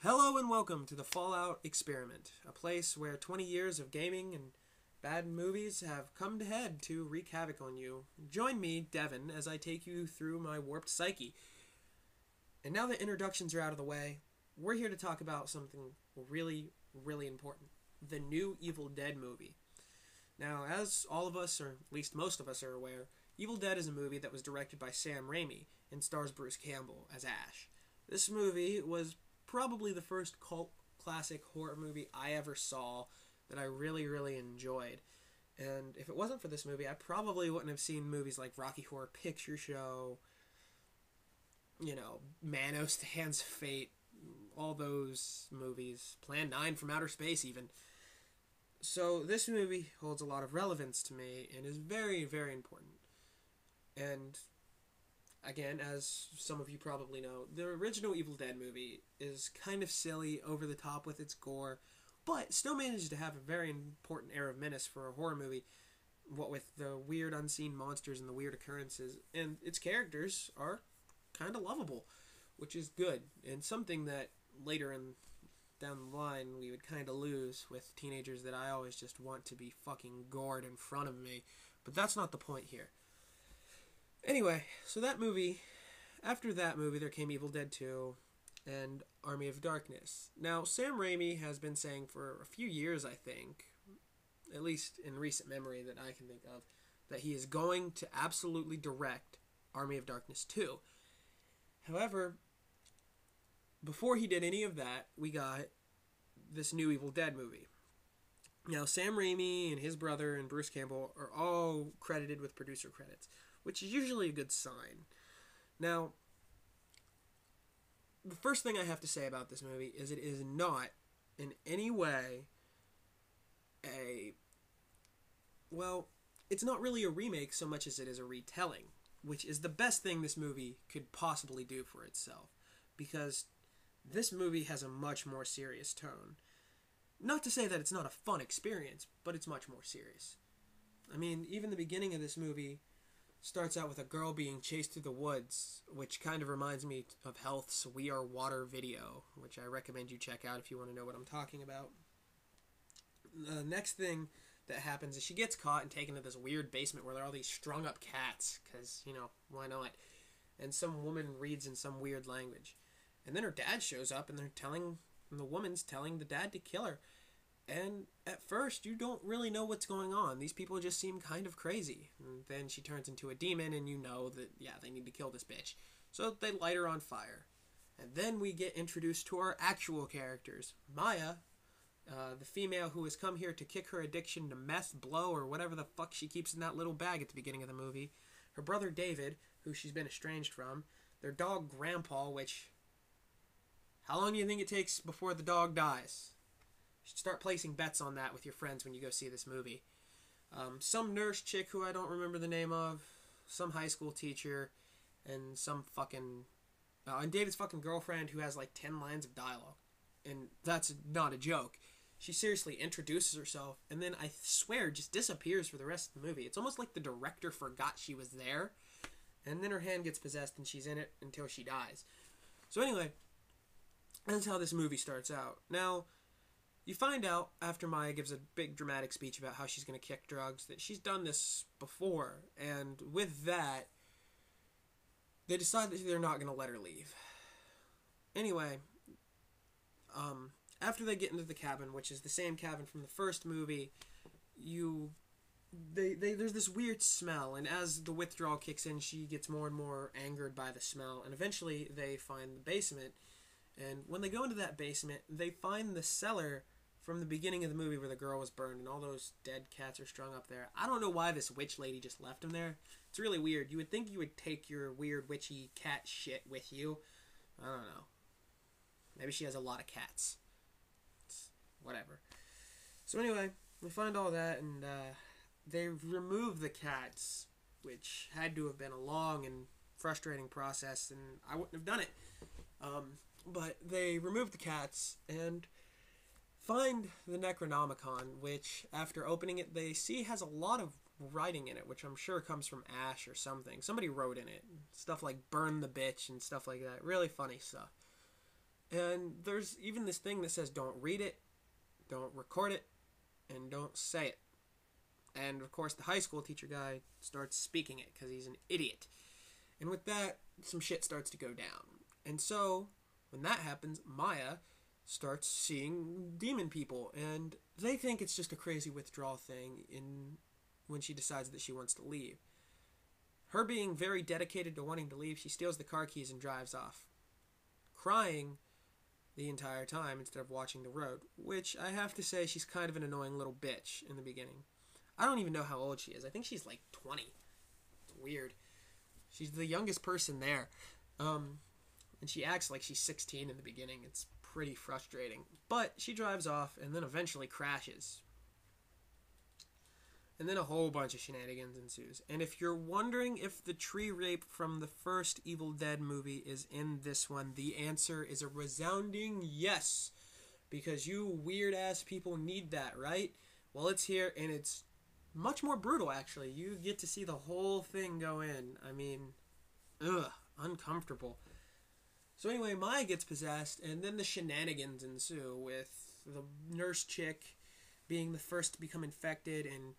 Hello and welcome to the Fallout Experiment, a place where 20 years of gaming and bad movies have come to head to wreak havoc on you. Join me, Devin, as I take you through my warped psyche. And now that introductions are out of the way, we're here to talk about something really, really important. The new Evil Dead movie. Now, as all of us, or at least most of us, are aware, Evil Dead is a movie that was directed by Sam Raimi and stars Bruce Campbell as Ash. This movie was probably the first cult classic horror movie I ever saw that I really, really enjoyed. And if it wasn't for this movie, I probably wouldn't have seen movies like Rocky Horror Picture Show, Manos, The Hands of Fate, all those movies, Plan 9 from Outer Space even. So this movie holds a lot of relevance to me and is very, very important. And again, as some of you probably know, the original Evil Dead movie is kind of silly, over the top with its gore, but still managed to have a very important air of menace for a horror movie, what with the weird unseen monsters and the weird occurrences, and its characters are kind of lovable, which is good, and something that later down the line we would kind of lose with teenagers that I always just want to be fucking gored in front of me, but that's not the point here. Anyway, so after that movie, there came Evil Dead 2 and Army of Darkness. Now, Sam Raimi has been saying for a few years, I think, at least in recent memory that I can think of, that he is going to absolutely direct Army of Darkness 2. However, before he did any of that, we got this new Evil Dead movie. Now, Sam Raimi and his brother and Bruce Campbell are all credited with producer credits, which is usually a good sign. Now, the first thing I have to say about this movie is it is not in any way it's not really a remake so much as it is a retelling, which is the best thing this movie could possibly do for itself, because this movie has a much more serious tone. Not to say that it's not a fun experience, but it's much more serious. I mean, even the beginning of this movie starts out with a girl being chased through the woods, which kind of reminds me of Health's We Are Water video, which I recommend you check out if you want to know what I'm talking about. The next thing that happens is she gets caught and taken to this weird basement where there are all these strung up cats, because, why not? And some woman reads in some weird language. And then her dad shows up and the woman's telling the dad to kill her. And at first, you don't really know what's going on. These people just seem kind of crazy. And then she turns into a demon, and you know that, they need to kill this bitch. So they light her on fire. And then we get introduced to our actual characters. Maya, the female who has come here to kick her addiction to meth, blow, or whatever the fuck she keeps in that little bag at the beginning of the movie. Her brother David, who she's been estranged from. Their dog Grandpa, which... how long do you think it takes before the dog dies? You should start placing bets on that with your friends when you go see this movie. Some nurse chick who I don't remember the name of, some high school teacher, and some fucking... and David's fucking girlfriend who has like 10 lines of dialogue. And that's not a joke. She seriously introduces herself, and then I swear just disappears for the rest of the movie. It's almost like the director forgot she was there, and then her hand gets possessed and she's in it until she dies. So anyway, that's how this movie starts out. Now, you find out after Maya gives a big dramatic speech about how she's going to kick drugs that she's done this before, and with that, they decide that they're not going to let her leave. Anyway, after they get into the cabin, which is the same cabin from the first movie, there's this weird smell, and as the withdrawal kicks in, she gets more and more angered by the smell, and eventually they find the basement. And when they go into that basement, they find the cellar from the beginning of the movie where the girl was burned and all those dead cats are strung up there. I don't know why this witch lady just left them there. It's really weird. You would think you would take your weird witchy cat shit with you. I don't know. Maybe she has a lot of cats. Whatever. So anyway, we find all that, and they remove the cats, which had to have been a long and frustrating process, and I wouldn't have done it. But they remove the cats and find the Necronomicon, which, after opening it, they see has a lot of writing in it, which I'm sure comes from Ash or something. Somebody wrote in it. Stuff like burn the bitch and stuff like that. Really funny stuff. And there's even this thing that says don't read it, don't record it, and don't say it. And of course the high school teacher guy starts speaking it because he's an idiot. And with that, some shit starts to go down. And so, when that happens, Maya starts seeing demon people, and they think it's just a crazy withdrawal thing when she decides that she wants to leave. Her being very dedicated to wanting to leave, she steals the car keys and drives off, crying the entire time instead of watching the road, which I have to say she's kind of an annoying little bitch in the beginning. I don't even know how old she is. I think she's like 20. It's weird. She's the youngest person there. And she acts like she's 16 in the beginning. It's pretty frustrating. But she drives off and then eventually crashes. And then a whole bunch of shenanigans ensues. And if you're wondering if the tree rape from the first Evil Dead movie is in this one, the answer is a resounding yes. Because you weird-ass people need that, right? Well, it's here, and it's much more brutal, actually. You get to see the whole thing go in. I mean, uncomfortable. So anyway, Maya gets possessed, and then the shenanigans ensue with the nurse chick being the first to become infected, and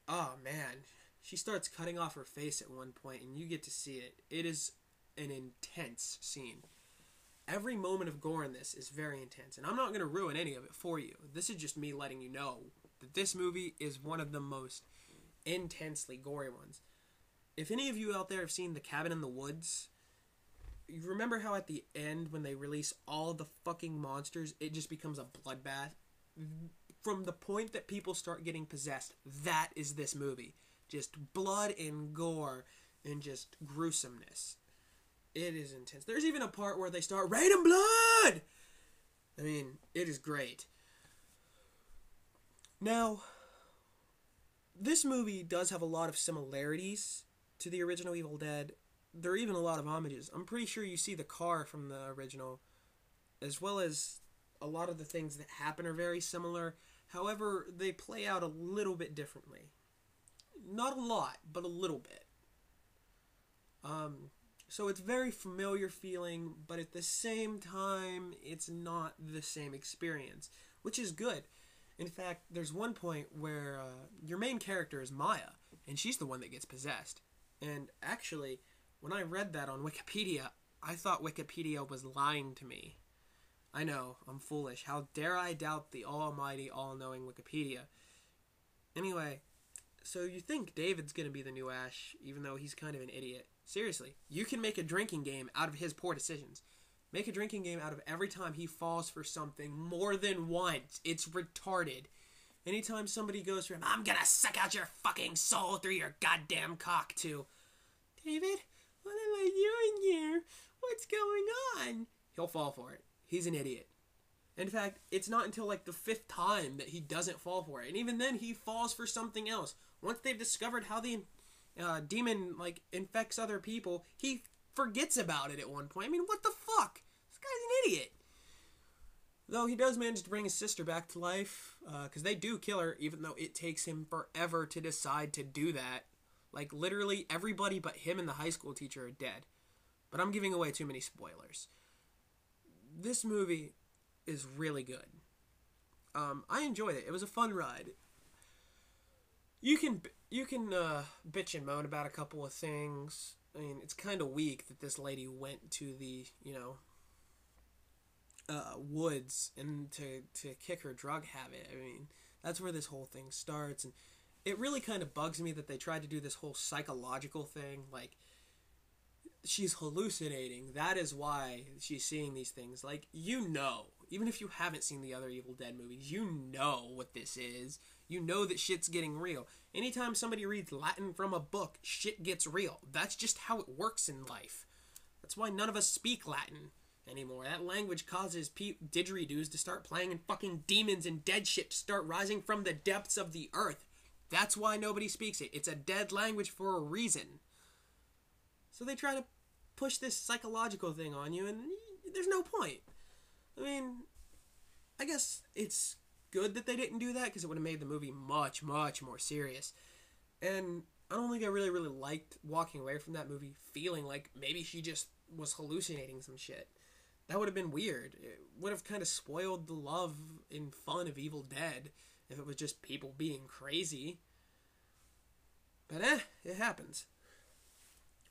oh man, she starts cutting off her face at one point, and you get to see it. It is an intense scene. Every moment of gore in this is very intense, and I'm not going to ruin any of it for you. This is just me letting you know that this movie is one of the most intensely gory ones. If any of you out there have seen The Cabin in the Woods, you remember how at the end when they release all the fucking monsters, it just becomes a bloodbath? From the point that people start getting possessed, that is this movie. Just blood and gore and just gruesomeness. It is intense. There's even a part where they start raining blood! I mean, it is great. Now, this movie does have a lot of similarities to the original Evil Dead. There are even a lot of homages. I'm pretty sure you see the car from the original, as well as a lot of the things that happen are very similar. However, they play out a little bit differently. Not a lot, but a little bit. So it's very familiar feeling, but at the same time, it's not the same experience, which is good. In fact, there's one point where your main character is Maya, and she's the one that gets possessed. And actually, when I read that on Wikipedia, I thought Wikipedia was lying to me. I know, I'm foolish. How dare I doubt the almighty, all-knowing Wikipedia? Anyway, so you think David's going to be the new Ash, even though he's kind of an idiot. Seriously, you can make a drinking game out of his poor decisions. Make a drinking game out of every time he falls for something more than once. It's retarded. Anytime somebody goes for him, I'm gonna suck out your fucking soul through your goddamn cock, to David, what am I doing here? What's going on? He'll fall for it. He's an idiot. In fact, it's not until like the 5th time that he doesn't fall for it. And even then, he falls for something else. Once they've discovered how the demon like infects other people, he forgets about it at one point. I mean, what the fuck? This guy's an idiot. Though he does manage to bring his sister back to life, because they do kill her, even though it takes him forever to decide to do that. Like, literally, everybody but him and the high school teacher are dead. But I'm giving away too many spoilers. This movie is really good. I enjoyed it. It was a fun ride. You can bitch and moan about a couple of things. I mean, it's kind of weak that this lady went to the, woods and to kick her drug habit. I mean, that's where this whole thing starts, and it really kind of bugs me that they tried to do this whole psychological thing, like, she's hallucinating, that is why she's seeing these things. Like, even if you haven't seen the other Evil Dead movies, you know what this is. You know that shit's getting real. Anytime somebody reads Latin from a book, shit gets real. That's just how it works in life. That's why none of us speak Latin anymore. That language causes didgeridoos to start playing, and fucking demons and dead shit to start rising from the depths of the earth. That's why nobody speaks it. It's a dead language for a reason. So they try to push this psychological thing on you, and there's no point. I mean, I guess it's good that they didn't do that, because it would have made the movie much, much more serious. And I don't think I really, really liked walking away from that movie feeling like maybe she just was hallucinating some shit. That would have been weird. It would have kind of spoiled the love and fun of Evil Dead if it was just people being crazy. But it happens.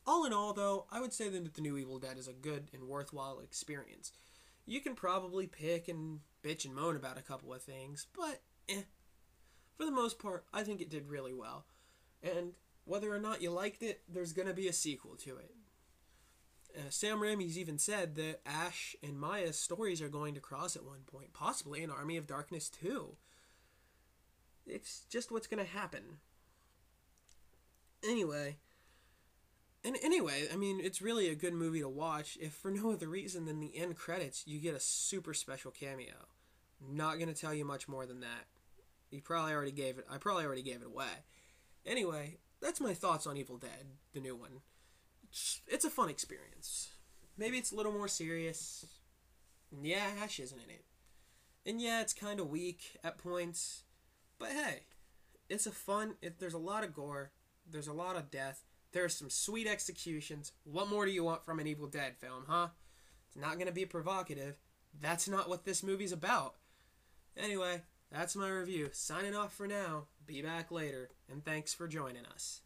All in all, though, I would say that the new Evil Dead is a good and worthwhile experience. You can probably pick and bitch and moan about a couple of things, but for the most part, I think it did really well. And whether or not you liked it, there's going to be a sequel to it. Sam Raimi's even said that Ash and Maya's stories are going to cross at one point, possibly in Army of Darkness 2. It's just what's going to happen. Anyway, I mean, it's really a good movie to watch, if for no other reason than the end credits, you get a super special cameo. I'm not going to tell you much more than that. I probably already gave it away. Anyway, that's my thoughts on Evil Dead, the new one. It's a fun experience. Maybe it's a little more serious. And yeah, Ash isn't in it. And yeah, it's kind of weak at points. But hey, it's there's a lot of gore. There's a lot of death. There's some sweet executions. What more do you want from an Evil Dead film, huh? It's not going to be provocative. That's not what this movie's about. Anyway, that's my review. Signing off for now. Be back later. And thanks for joining us.